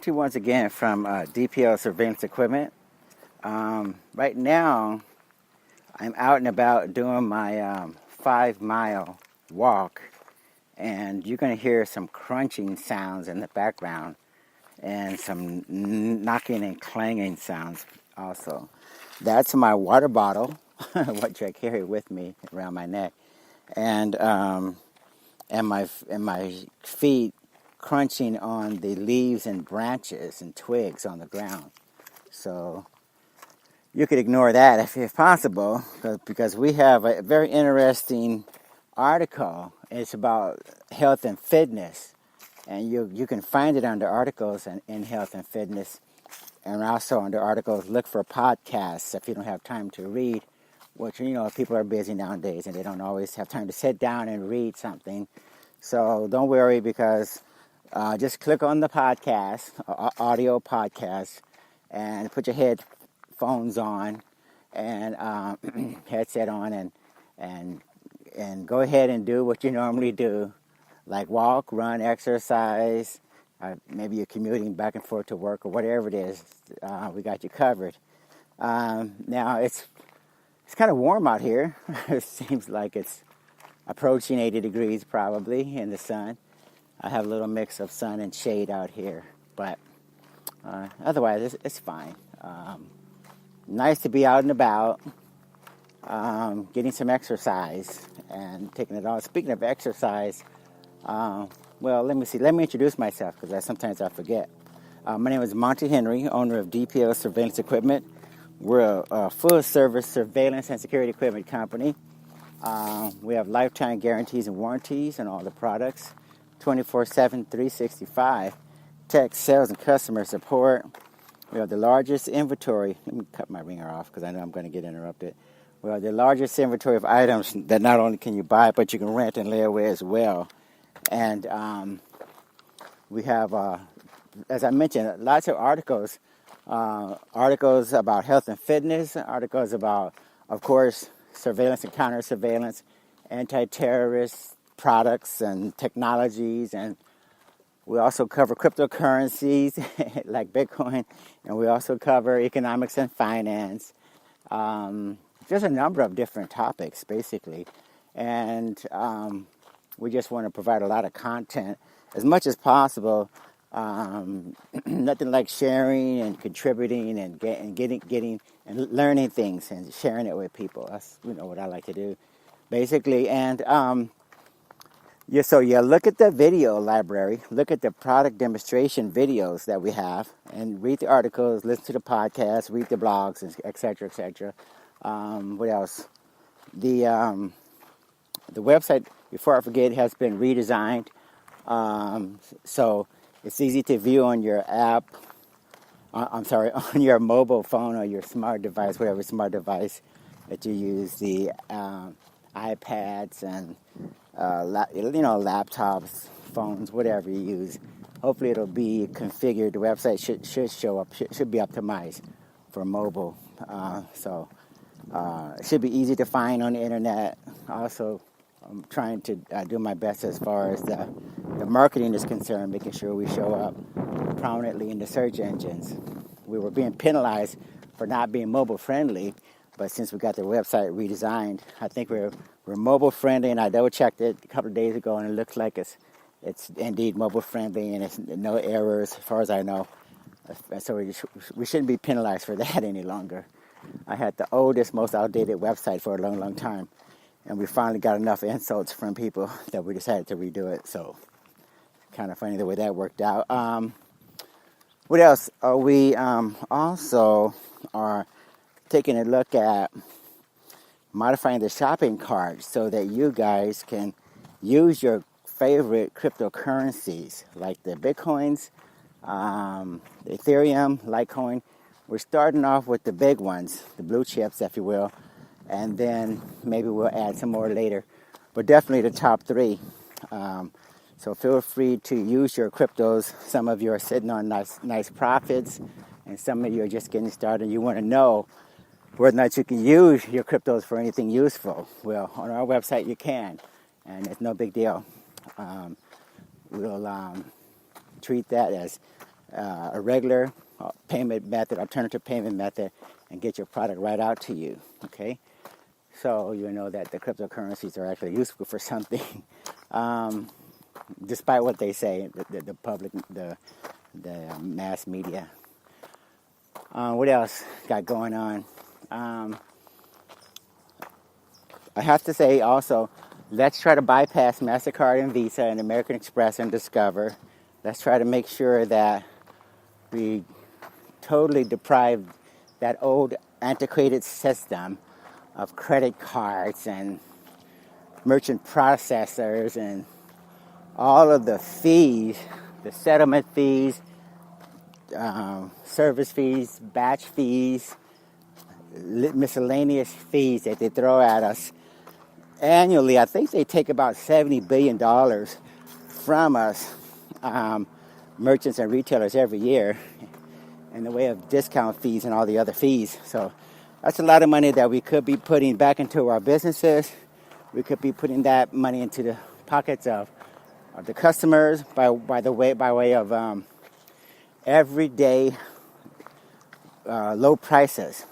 Once again from DPL Surveillance Equipment. Right now, I'm out and about doing my 5-mile walk, and you're going to hear some crunching sounds in the background and some knocking and clanging sounds also. That's my water bottle, which I carry with me around my neck, and my feet crunching on the leaves and branches and twigs on the ground. So you could ignore that if possible, because we have a very interesting article. It's about health and fitness, and you can find it under articles in health and fitness, and also under articles. Look for podcasts if you don't have time to read, which people are busy nowadays and they don't always have time to sit down and read something. So don't worry, because just click on the podcast, audio podcast, and put your headphones on and headset on, and go ahead and do what you normally do, like walk, run, exercise. Maybe you're commuting back and forth to work or whatever it is. We got you covered. Now it's kind of warm out here. It seems like it's approaching 80 degrees probably in the sun. I have a little mix of sun and shade out here, but otherwise it's fine. Nice to be out and about, getting some exercise and taking it on. Speaking of exercise, let me introduce myself, because sometimes I forget. My name is Monty Henry, owner of DPL Surveillance Equipment. We're a full-service surveillance and security equipment company. We have lifetime guarantees and warranties on all the products, 24/7, 365, tech, sales, and customer support. We have the largest inventory. Let me cut my ringer off because I know I'm going to get interrupted. We have the largest inventory of items that not only can you buy, but you can rent and lay away as well. And we have, as I mentioned, lots of articles about health and fitness, articles about, of course, surveillance and counter-surveillance, anti-terrorist products and technologies, and we also cover cryptocurrencies like Bitcoin, and we also cover economics and finance. Just a number of different topics, basically, and we just want to provide a lot of content as much as possible. Nothing like sharing and contributing and getting and learning things and sharing it with people. That's what I like to do, basically. And look at the video library, look at the product demonstration videos that we have, and read the articles, listen to the podcast, read the blogs, etc., etc. What else? The website, before I forget, has been redesigned, so it's easy to view on your app. On your mobile phone or your smart device, whatever smart device that you use, the iPads and laptops, phones, whatever you use. Hopefully it'll be configured. The website should show up, should be optimized for mobile. It should be easy to find on the internet. Also, I'm trying to do my best as far as the marketing is concerned, making sure we show up prominently in the search engines. We were being penalized for not being mobile friendly, but since we got the website redesigned, I think we're mobile friendly, and I double checked it a couple of days ago, and it looks like it's indeed mobile friendly, and it's no errors as far as I know. So we shouldn't be penalized for that any longer. I had the oldest, most outdated website for a long, long time, and we finally got enough insults from people that we decided to redo it. So kind of funny the way that worked out. What else? We also are taking a look at modifying the shopping cart so that you guys can use your favorite cryptocurrencies like the Bitcoins, the Ethereum, Litecoin. We're starting off with the big ones, the blue chips, if you will, and then maybe we'll add some more later, but definitely the top three. So feel free to use your cryptos. Some of you are sitting on nice profits, and some of you are just getting started. You want to know whether or not you can use your cryptos for anything useful. Well, on our website you can, and it's no big deal. We'll treat that as a regular payment method, alternative payment method, and get your product right out to you. Okay, so you know that the cryptocurrencies are actually useful for something, despite what they say, the public, the mass media. What else got going on? I have to say also, let's try to bypass MasterCard and Visa and American Express and Discover. Let's try to make sure that we totally deprive that old antiquated system of credit cards and merchant processors and all of the fees, the settlement fees, service fees, batch fees, miscellaneous fees that they throw at us. Annually, I think they take about $70 billion from us, merchants and retailers, every year in the way of discount fees and all the other fees. So that's a lot of money that we could be putting back into our businesses. We could be putting that money into the pockets of the customers by way of everyday low prices.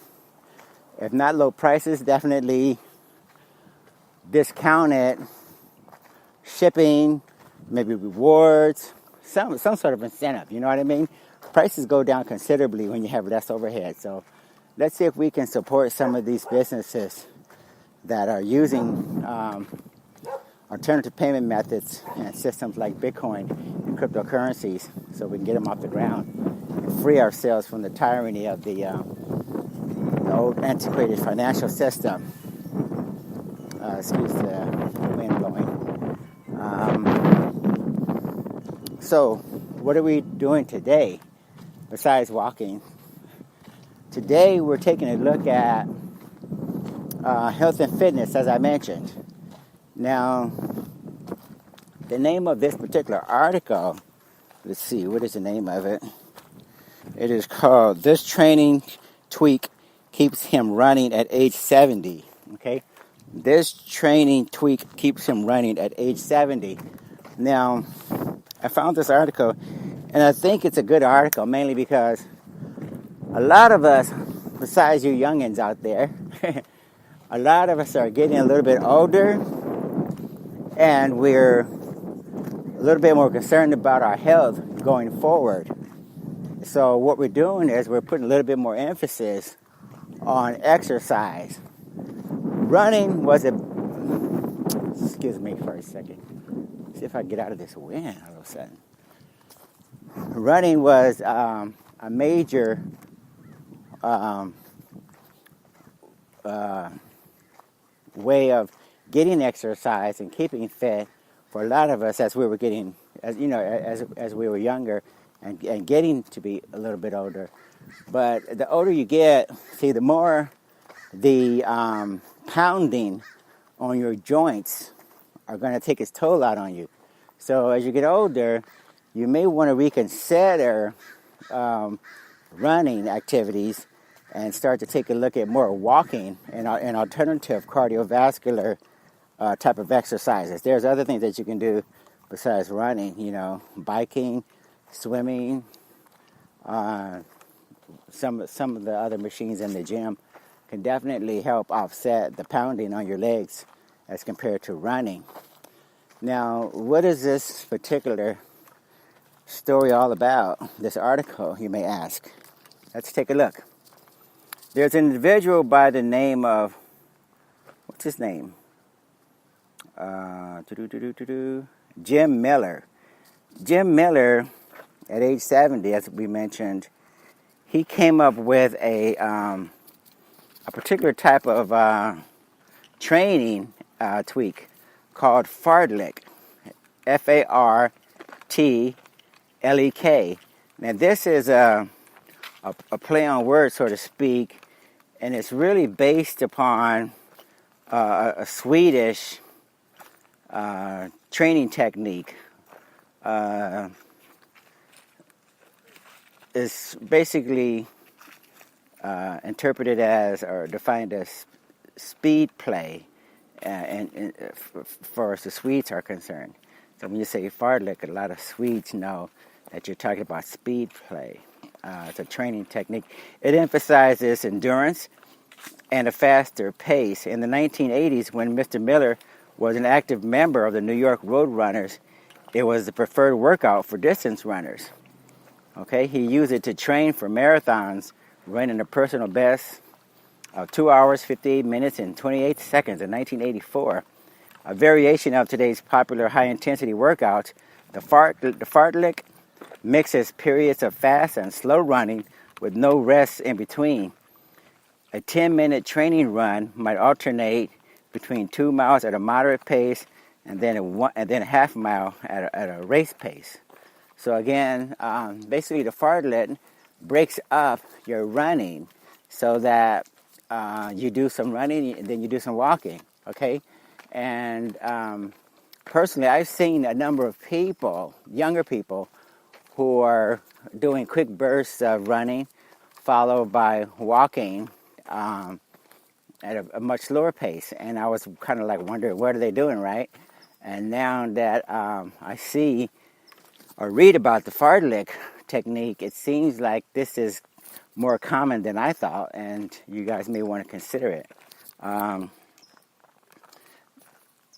If not low prices, definitely discounted shipping, maybe rewards, some sort of incentive. You know what I mean? Prices go down considerably when you have less overhead. So let's see if we can support some of these businesses that are using alternative payment methods and systems like Bitcoin and cryptocurrencies, so we can get them off the ground and free ourselves from the tyranny of the old antiquated financial system. Excuse the wind blowing. So what are we doing today besides walking? Today we're taking a look at health and fitness, as I mentioned. Now, the name of this particular article, let's see, what is the name of it? It is called "This Training Tweak Keeps Him Running at Age 70." Okay? This training tweak keeps him running at age 70. Now, I found this article, and I think it's a good article, mainly because a lot of us, besides you youngins out there, a lot of us are getting a little bit older, and we're a little bit more concerned about our health going forward. So what we're doing is we're putting a little bit more emphasis on exercise. Running was excuse me for a second. See if I can get out of this wind all of a sudden. Running was a major way of getting exercise and keeping fit for a lot of us as we were getting, as we were younger and getting to be a little bit older. But the older you get, see, the more the pounding on your joints are going to take its toll out on you. So as you get older, you may want to reconsider running activities and start to take a look at more walking and alternative cardiovascular type of exercises. There's other things that you can do besides running, biking, swimming, some of the other machines in the gym can definitely help offset the pounding on your legs as compared to running. Now, what is this particular story all about, this article, you may ask? Let's take a look. There's an individual by the name of, what's his name? Jim Miller. Jim Miller, at age 70, as we mentioned, he came up with a particular type of training tweak called Fartlek, Fartlek. Now this is a play on words, so to speak, and it's really based upon a Swedish training technique. It's basically interpreted as or defined as speed play, and far as the Swedes are concerned. So when you say Fartlek, a lot of Swedes know that you're talking about speed play. It's a training technique. It emphasizes endurance and a faster pace. In the 1980s, when Mr. Miller was an active member of the New York Road Runners, it was the preferred workout for distance runners. Okay, he used it to train for marathons, running a personal best of 2 hours, 58 minutes, and 28 seconds in 1984. A variation of today's popular high-intensity workout, the fartlek mixes periods of fast and slow running with no rest in between. A 10-minute training run might alternate between 2 miles at a moderate pace and then a half mile at a race pace. So again, basically the fartlek breaks up your running so that you do some running and then you do some walking, okay? And personally, I've seen a number of people, younger people, who are doing quick bursts of running followed by walking at a much slower pace. And I was kind of like wondering, what are they doing, right? And now that I see or read about the fartlek technique, it seems like this is more common than I thought, and you guys may want to consider it.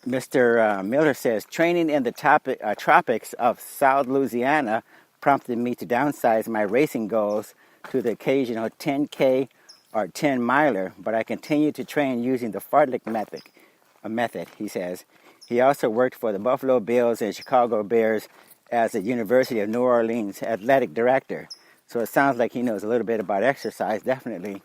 Mr. Miller says, training in the tropics of South Louisiana prompted me to downsize my racing goals to the occasional 10K or 10-miler, but I continue to train using the fartlek method, he says. He also worked for the Buffalo Bills and Chicago Bears as the University of New Orleans athletic director. So it sounds like he knows a little bit about exercise, definitely.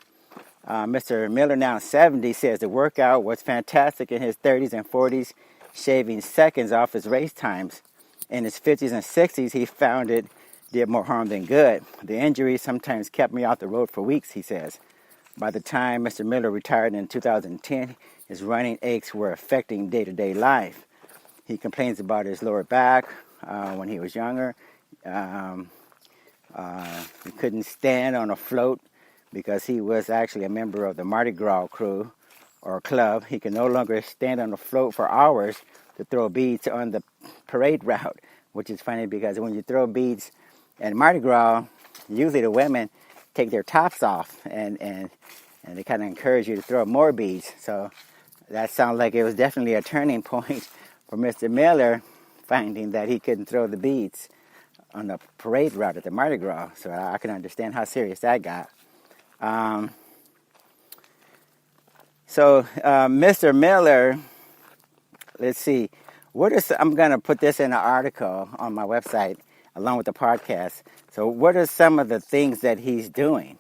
Mr. Miller, now 70, says the workout was fantastic in his 30s and 40s, shaving seconds off his race times. In his 50s and 60s, he found it did more harm than good. The injuries sometimes kept me off the road for weeks, he says. By the time Mr. Miller retired in 2010, his running aches were affecting day-to-day life. He complains about his lower back when he was younger. He couldn't stand on a float because he was actually a member of the Mardi Gras crew or club. He can no longer stand on a float for hours to throw beads on the parade route, which is funny because when you throw beads in Mardi Gras, usually the women take their tops off and they kind of encourage you to throw more beads. So that sounds like it was definitely a turning point for Mr. Miller, finding that he couldn't throw the beads on the parade route at the Mardi Gras. So I can understand how serious that got. Mr. Miller, let's see. I'm going to put this in an article on my website along with the podcast. So what are some of the things that he's doing?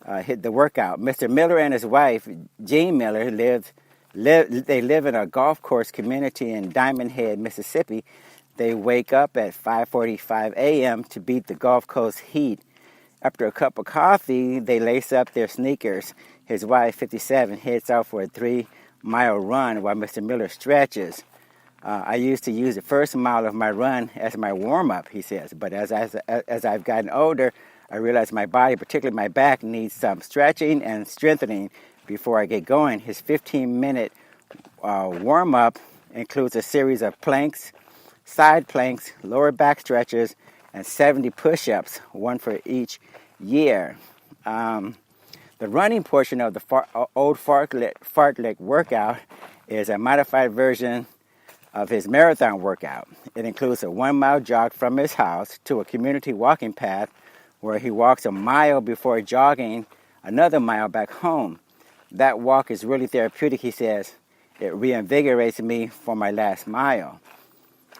The workout. Mr. Miller and his wife, Jean Miller, they live in a golf course community in Diamond Head, Mississippi. They wake up at 5:45 a.m. to beat the Gulf Coast heat. After a cup of coffee, they lace up their sneakers. His wife, 57, heads out for a 3-mile run while Mr. Miller stretches. I used to use the first mile of my run as my warm-up, he says. But as I've gotten older, I realize my body, particularly my back, needs some stretching and strengthening before I get going. His 15-minute warm-up includes a series of planks, side planks, lower back stretches, and 70 push-ups, one for each year. The running portion of the old fartlek workout is a modified version of his marathon workout. It includes a 1-mile jog from his house to a community walking path where he walks a mile before jogging another mile back home. That walk is really therapeutic, he says. It reinvigorates me for my last mile.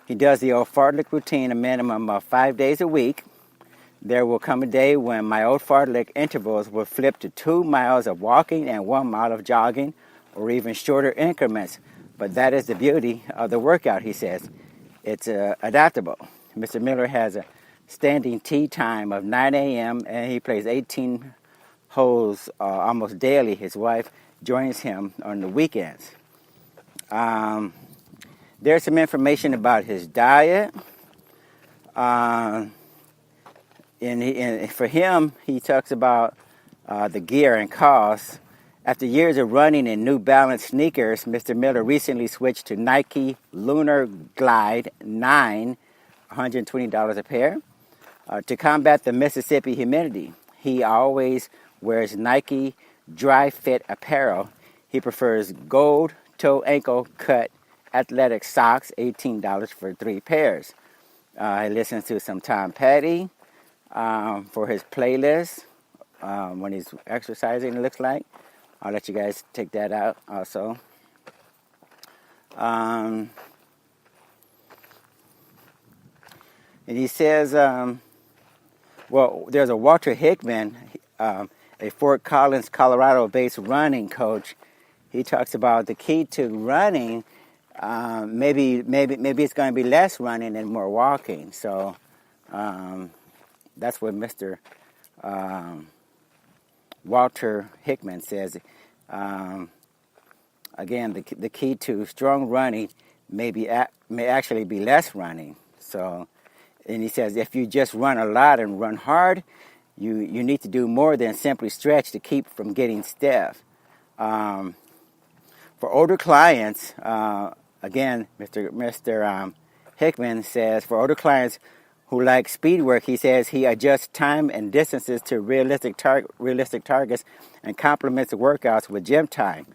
He does the old fartlek routine a minimum of 5 days a week. There will come a day when my old fartlek intervals will flip to 2 miles of walking and 1 mile of jogging, or even shorter increments. But that is the beauty of the workout, he says. It's adaptable. Mr. Miller has a standing tee time of 9 a.m. and he plays 18 holes almost daily. His wife joins him on the weekends. There's some information about his diet. For him, he talks about the gear and costs. After years of running in New Balance sneakers, Mr. Miller recently switched to Nike Lunar Glide 9, $120 a pair. To combat the Mississippi humidity, he always wears Nike dry fit apparel. He prefers gold toe ankle cut athletic socks, $18 for 3 pairs. He listens to some Tom Petty for his playlist when he's exercising, it looks like. I'll let you guys take that out also. And he says, well, there's a Walter Hickman, a Fort Collins, Colorado-based running coach. He talks about the key to running. Maybe it's going to be less running and more walking. So that's what Mr. Walter Hickman says. Again, the key to strong running may actually be less running. So, and he says if you just run a lot and run hard, you need to do more than simply stretch to keep from getting stiff. For older clients, again, Mr. Hickman says, for older clients who like speed work, he says he adjusts time and distances to realistic targets and complements the workouts with gym time.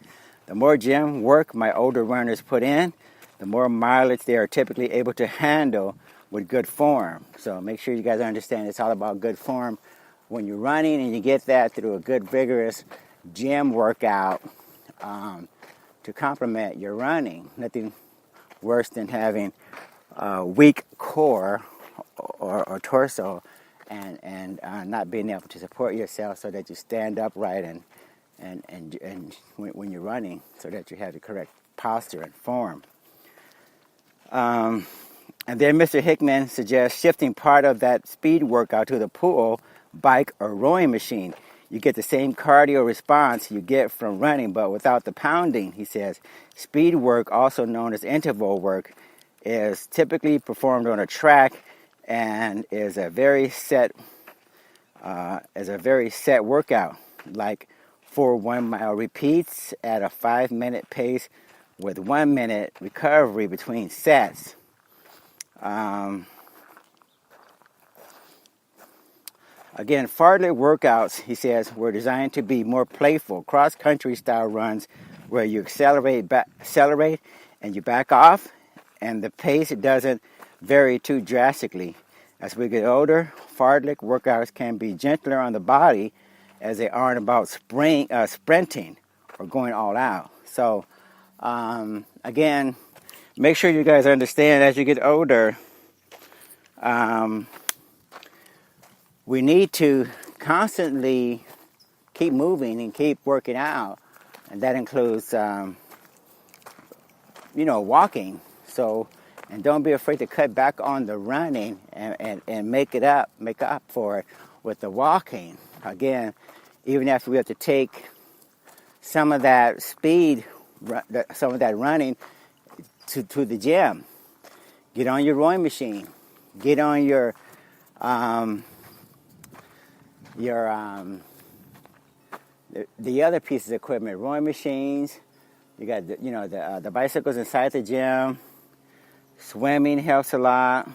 The more gym work my older runners put in, the more mileage they are typically able to handle with good form. So make sure you guys understand it's all about good form when you're running, and you get that through a good, vigorous gym workout to complement your running. Nothing worse than having a weak core or torso and not being able to support yourself so that you stand upright and when you're running, so that you have the correct posture and form. And then Mr. Hickman suggests shifting part of that speed workout to the pool, bike, or rowing machine. You get the same cardio response you get from running, but without the pounding, he says. Speed work, also known as interval work, is typically performed on a track and is a very set workout, like 4 1-mile repeats at a 5-minute pace with 1 minute recovery between sets. Again, fartlek workouts, he says, were designed to be more playful, cross-country style runs where you accelerate and you back off, and the pace doesn't vary too drastically. As we get older, fartlek workouts can be gentler on the body as they aren't about sprinting or going all out. So, again, make sure you guys understand as you get older, we need to constantly keep moving and keep working out. And that includes, walking. So, and don't be afraid to cut back on the running and make up for it with the walking. Again, even after we have to take some of that speed, some of that running to the gym. Get on your rowing machine. Get on your the other pieces of equipment, rowing machines. You got the bicycles inside the gym. Swimming helps a lot.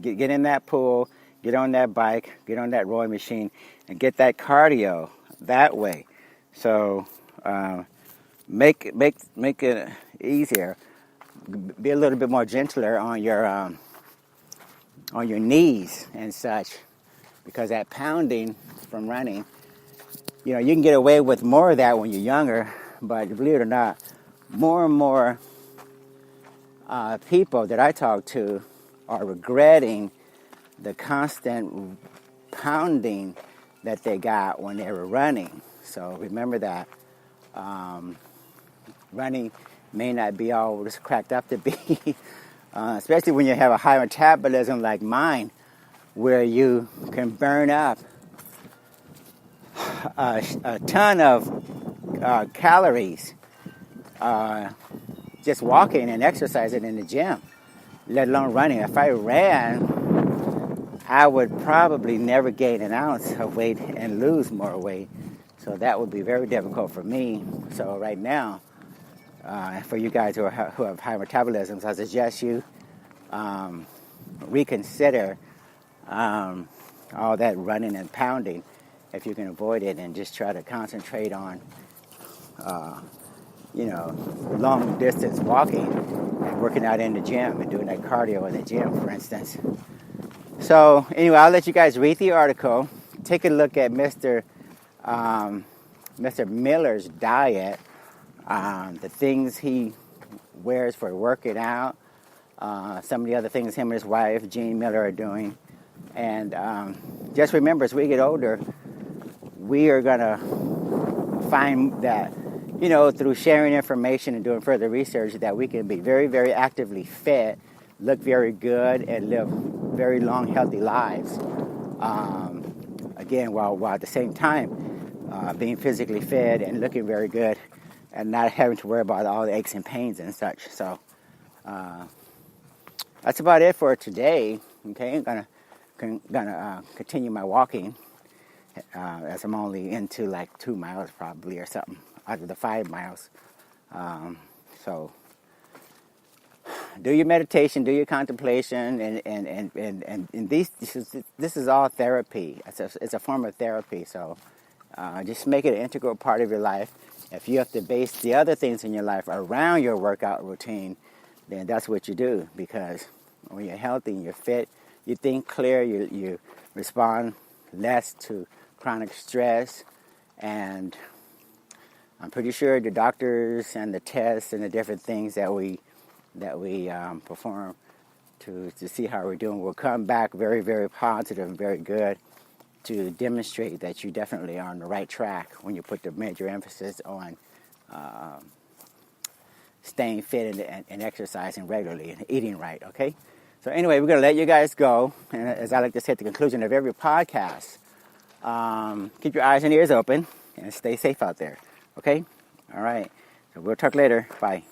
Get in that pool. Get on that bike. Get on that rowing machine, and get that cardio that way. So make it easier. Be a little bit more gentler on your knees and such, because that pounding from running, you can get away with more of that when you're younger, but believe it or not, more and more people that I talk to are regretting the constant pounding that they got when they were running. So remember that running may not be all it's cracked up to be, especially when you have a high metabolism like mine, where you can burn up a ton of calories just walking and exercising in the gym, let alone running. If I ran, I would probably never gain an ounce of weight and lose more weight. So that would be very difficult for me. So right now, for you guys who have high metabolisms, I suggest you reconsider all that running and pounding if you can avoid it, and just try to concentrate on long distance walking and working out in the gym and doing that cardio in the gym, for instance. So anyway, I'll let you guys read the article. Take a look at Mr. Miller's diet, the things he wears for working out, some of the other things him and his wife, Jean Miller, are doing. And just remember, as we get older, we are going to find that, through sharing information and doing further research, that we can be very, very actively fit, look very good, and live very long, healthy lives. Again, while at the same time being physically fit and looking very good, and not having to worry about all the aches and pains and such. So that's about it for today. Okay, I'm gonna continue my walking as I'm only into like 2 miles probably or something out of the 5 miles. So do your meditation, do your contemplation, and this is all therapy. It's a form of therapy. So just make it an integral part of your life. If you have to base the other things in your life around your workout routine, then that's what you do. Because when you're healthy and you're fit, you think clear, you respond less to chronic stress, and I'm pretty sure the doctors and the tests and the different things that we perform to see how we're doing will come back very, very positive and very good, to demonstrate that you definitely are on the right track when you put the major emphasis on staying fit and exercising regularly and eating right, okay? So anyway, we're going to let you guys go. And as I like to say at the conclusion of every podcast, keep your eyes and ears open and stay safe out there, okay? All right. So we'll talk later. Bye.